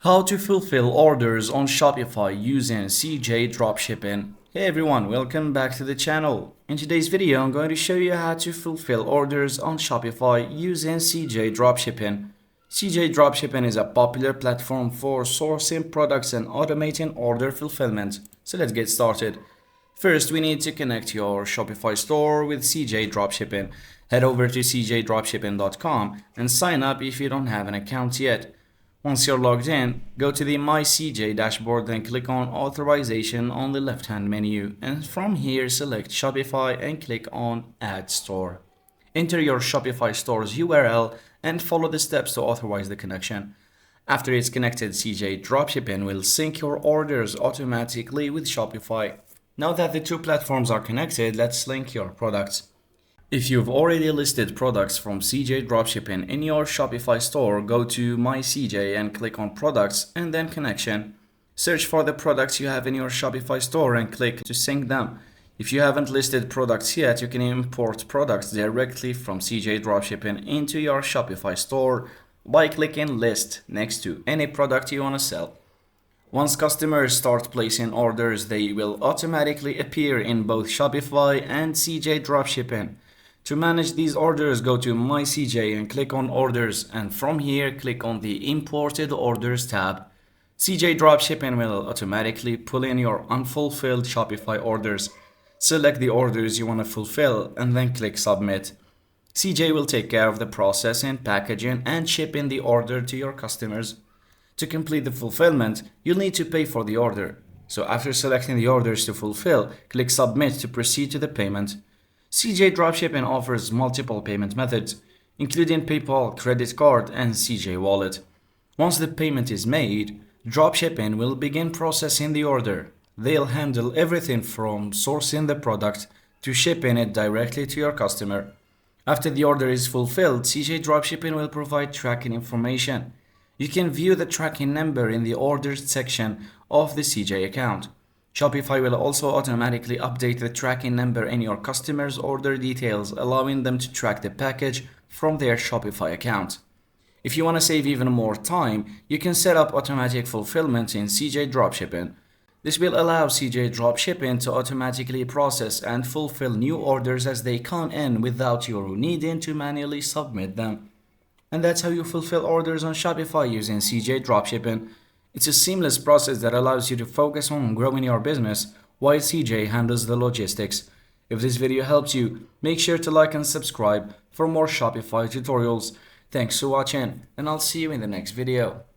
How to fulfill orders on Shopify using CJ Dropshipping. Hey everyone, welcome back to the channel. In today's video, I'm going to show you how to fulfill orders on Shopify using CJ Dropshipping. CJ Dropshipping is a popular platform for sourcing products and automating order fulfillment. So let's get started. First, we need to connect your Shopify store with CJ Dropshipping. Head over to CJdropshipping.com and sign up if you don't have an account yet. Once you're logged in, go to the My CJ dashboard and click on Authorization on the left-hand menu, and from here select Shopify and click on Add Store. Enter your Shopify store's URL and follow the steps to authorize the connection. After it's connected, CJ Dropshipping will sync your orders automatically with Shopify. Now that the two platforms are connected, let's link your products. If you've already listed products from CJ Dropshipping in your Shopify store, go to My CJ and click on Products and then Connection. Search for the products you have in your Shopify store and click to sync them. If you haven't listed products yet, you can import products directly from CJ Dropshipping into your Shopify store by clicking List next to any product you want to sell. Once customers start placing orders, they will automatically appear in both Shopify and CJ Dropshipping. To manage these orders, go to My CJ and click on Orders, and from here click on the Imported Orders tab. CJ Dropshipping will automatically pull in your unfulfilled Shopify orders. Select the orders you want to fulfill and then click Submit. CJ will take care of the processing, packaging, and shipping the order to your customers. To complete the fulfillment, you'll need to pay for the order. So after selecting the orders to fulfill, click Submit to proceed to the payment. CJ Dropshipping offers multiple payment methods, including PayPal, credit card, and CJ Wallet. Once the payment is made, Dropshipping will begin processing the order. They'll handle everything from sourcing the product to shipping it directly to your customer. After the order is fulfilled, CJ Dropshipping will provide tracking information. You can view the tracking number in the Orders section of the CJ account. Shopify will also automatically update the tracking number in your customer's order details, allowing them to track the package from their Shopify account. If you want to save even more time, you can set up automatic fulfillment in CJ Dropshipping. This will allow CJ Dropshipping to automatically process and fulfill new orders as they come in without you needing to manually submit them. And that's how you fulfill orders on Shopify using CJ Dropshipping. It's a seamless process that allows you to focus on growing your business while CJ handles the logistics. If this video helps you, make sure to like and subscribe for more Shopify tutorials. Thanks for watching, and I'll see you in the next video.